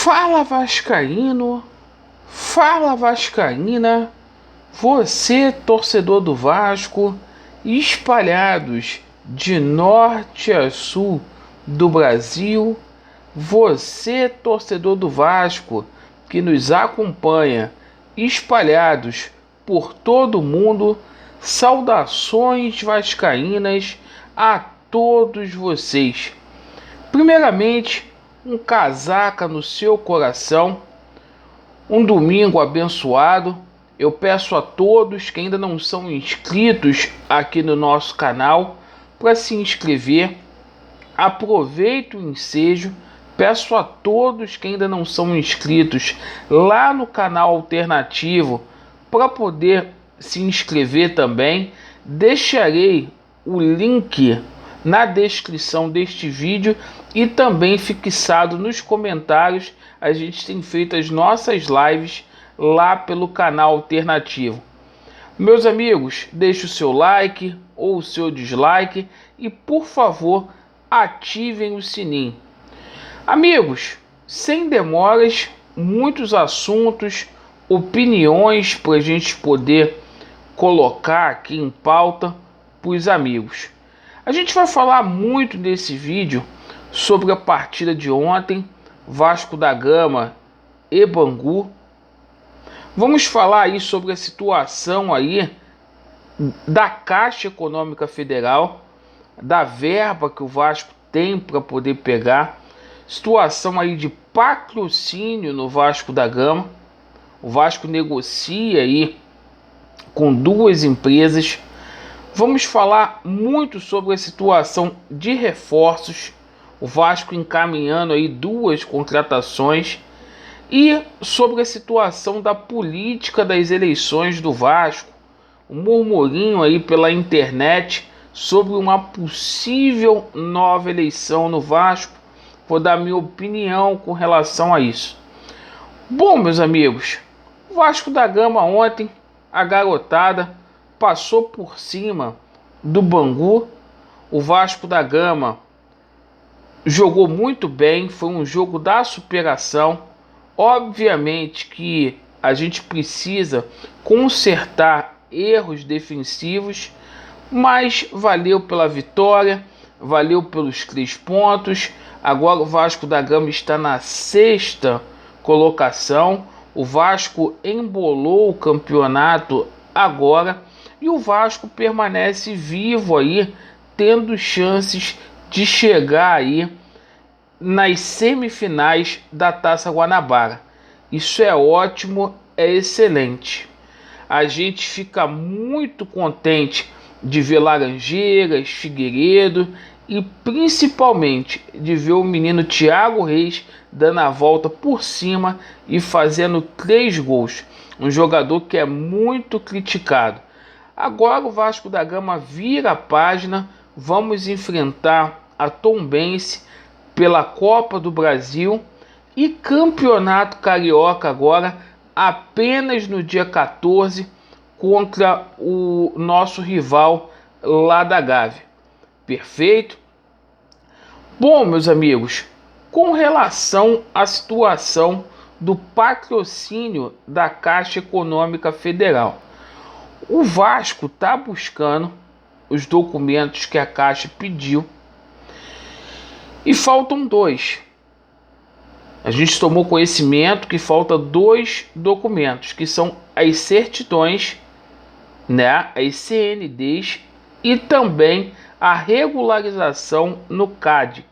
Fala Vascaíno, fala Vascaína, você torcedor do Vasco, espalhados de norte a sul do Brasil, você torcedor do Vasco que nos acompanha, espalhados por todo o mundo, saudações vascaínas a todos vocês. Primeiramente, um casaca no seu coração, um domingo abençoado. Eu peço a todos que ainda não são inscritos aqui no nosso canal para se inscrever. Aproveite o ensejo. Peço a todos que ainda não são inscritos lá no canal alternativo para poder se inscrever também. Deixarei o link na descrição deste vídeo e também fixado nos comentários. A gente tem feito as nossas lives lá pelo canal alternativo. Meus amigos, deixe o seu like ou o seu dislike e, por favor, ativem o sininho. Amigos, sem demoras, muitos assuntos, opiniões para a gente poder colocar aqui em pauta para os amigos. A gente vai falar muito nesse vídeo sobre a partida de ontem, Vasco da Gama e Bangu. Vamos falar aí sobre a situação aí da Caixa Econômica Federal, da verba que o Vasco tem para poder pegar, situação aí de patrocínio no Vasco da Gama. O Vasco negocia aí com duas empresas. Vamos falar muito sobre a situação de reforços, o Vasco encaminhando aí duas contratações, e sobre a situação da política das eleições do Vasco, um murmurinho aí pela internet sobre uma possível nova eleição no Vasco. Vou dar minha opinião com relação a isso. Bom, meus amigos, o Vasco da Gama ontem, a garotada passou por cima do Bangu. O Vasco da Gama jogou muito bem, foi um jogo da superação. Obviamente que a gente precisa consertar erros defensivos, mas valeu pela vitória, valeu pelos 3 pontos. Agora o Vasco da Gama está na 6ª colocação. O Vasco embolou o campeonato agora e o Vasco permanece vivo aí, tendo chances de chegar aí nas semifinais da Taça Guanabara. Isso é ótimo, é excelente. A gente fica muito contente de ver Laranjeiras, Figueiredo e principalmente de ver o menino Thiago Reis dando a volta por cima e fazendo 3 gols. Um jogador que é muito criticado. Agora o Vasco da Gama vira a página. Vamos enfrentar a Tombense pela Copa do Brasil e Campeonato Carioca agora apenas no dia 14 contra o nosso rival lá da Gávea. Perfeito? Bom, meus amigos, com relação à situação do patrocínio da Caixa Econômica Federal, o Vasco está buscando os documentos que a Caixa pediu e faltam 2. A gente tomou conhecimento que falta 2 documentos, que são as certidões, né, as CNDs e também a regularização no CAD.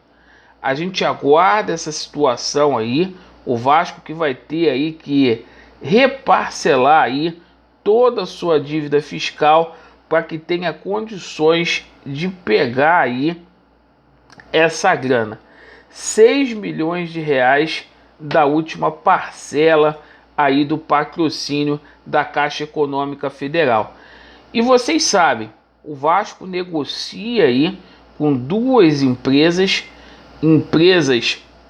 A gente aguarda essa situação aí. O Vasco que vai ter aí que reparcelar aí toda a sua dívida fiscal para que tenha condições de pegar aí essa grana. 6 milhões de reais da última parcela aí do patrocínio da Caixa Econômica Federal. E vocês sabem, o Vasco negocia aí com 2 empresas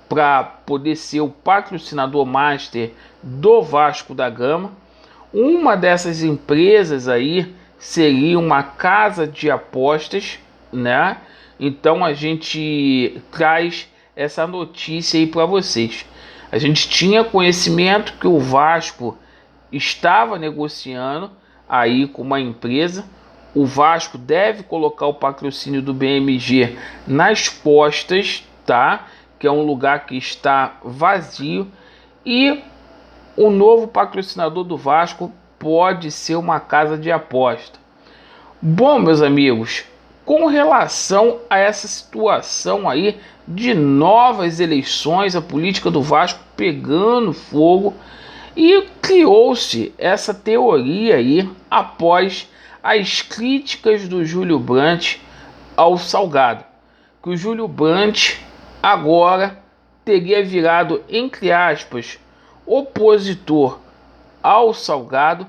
para poder ser o patrocinador master do Vasco da Gama. Uma dessas empresas aí seria uma casa de apostas, né? Então a gente traz essa notícia aí para vocês. A gente tinha conhecimento que o Vasco estava negociando aí com uma empresa. O Vasco deve colocar o patrocínio do BMG nas costas, tá? Que é um lugar que está vazio. E o novo patrocinador do Vasco pode ser uma casa de aposta. Bom, meus amigos, com relação a essa situação aí de novas eleições, a política do Vasco pegando fogo, e criou-se essa teoria aí após as críticas do Júlio Brandt ao Salgado, que o Júlio Brandt agora teria virado, entre aspas, opositor ao Salgado,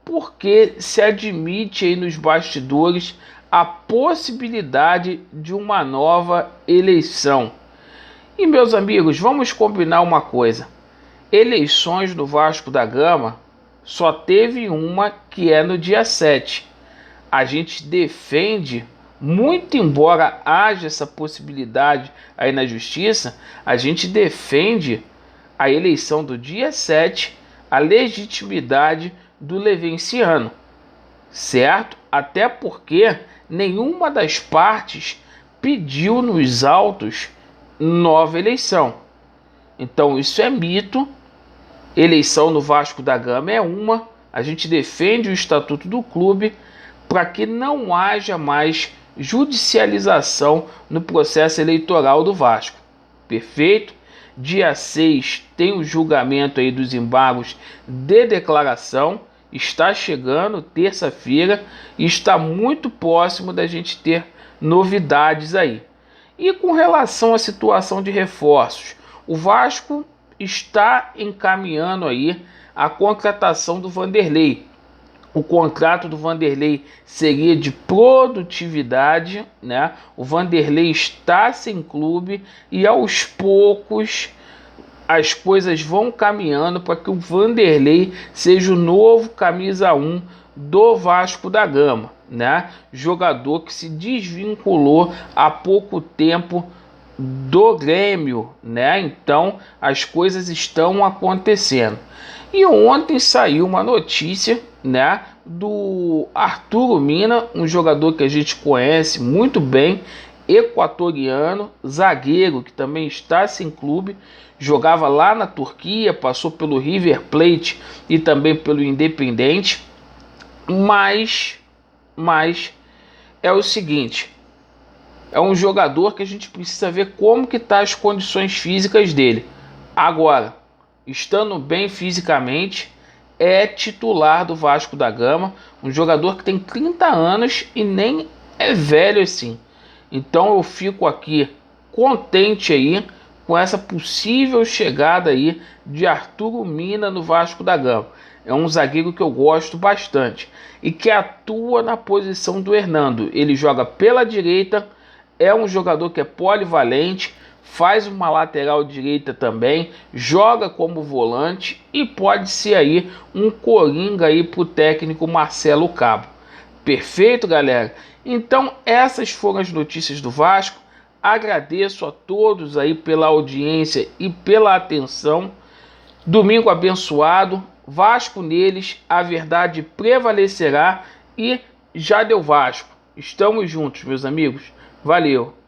porque se admite aí nos bastidores a possibilidade de uma nova eleição. E meus amigos, vamos combinar uma coisa: eleições no Vasco da Gama só teve uma, que é no dia 7. A gente defende, muito embora haja essa possibilidade aí na justiça, a gente defende a eleição do dia 7, a legitimidade do Levenciano, certo? Até porque nenhuma das partes pediu nos autos nova eleição. Então isso é mito. Eleição no Vasco da Gama é uma. A gente defende o estatuto do clube para que não haja mais judicialização no processo eleitoral do Vasco. Perfeito? Dia 6 tem o julgamento aí dos embargos de declaração. Está chegando terça-feira e está muito próximo da gente ter novidades aí. E com relação à situação de reforços, o Vasco está encaminhando aí a contratação do Vanderlei. O contrato do Vanderlei seria de produtividade, né? O Vanderlei está sem clube e aos poucos as coisas vão caminhando para que o Vanderlei seja o novo camisa 1 do Vasco da Gama, né? Jogador que se desvinculou há pouco tempo do Grêmio, né? Então as coisas estão acontecendo. E ontem saiu uma notícia, né, do Arturo Mina, um jogador que a gente conhece muito bem, equatoriano, zagueiro que também está sem clube, jogava lá na Turquia, passou pelo River Plate e também pelo Independente, mas é o seguinte, é um jogador que a gente precisa ver como que tá as condições físicas dele. Agora, estando bem fisicamente, é titular do Vasco da Gama, um jogador que tem 30 anos e nem é velho assim. Então eu fico aqui contente aí com essa possível chegada aí de Arturo Mina no Vasco da Gama. É um zagueiro que eu gosto bastante e que atua na posição do Hernando. Ele joga pela direita, é um jogador que é polivalente, faz uma lateral direita também, joga como volante e pode ser aí um coringa aí para o técnico Marcelo Cabo. Perfeito, galera? Então essas foram as notícias do Vasco. Agradeço a todos aí pela audiência e pela atenção. Domingo abençoado. Vasco neles, a verdade prevalecerá e já deu Vasco. Estamos juntos, meus amigos. Valeu!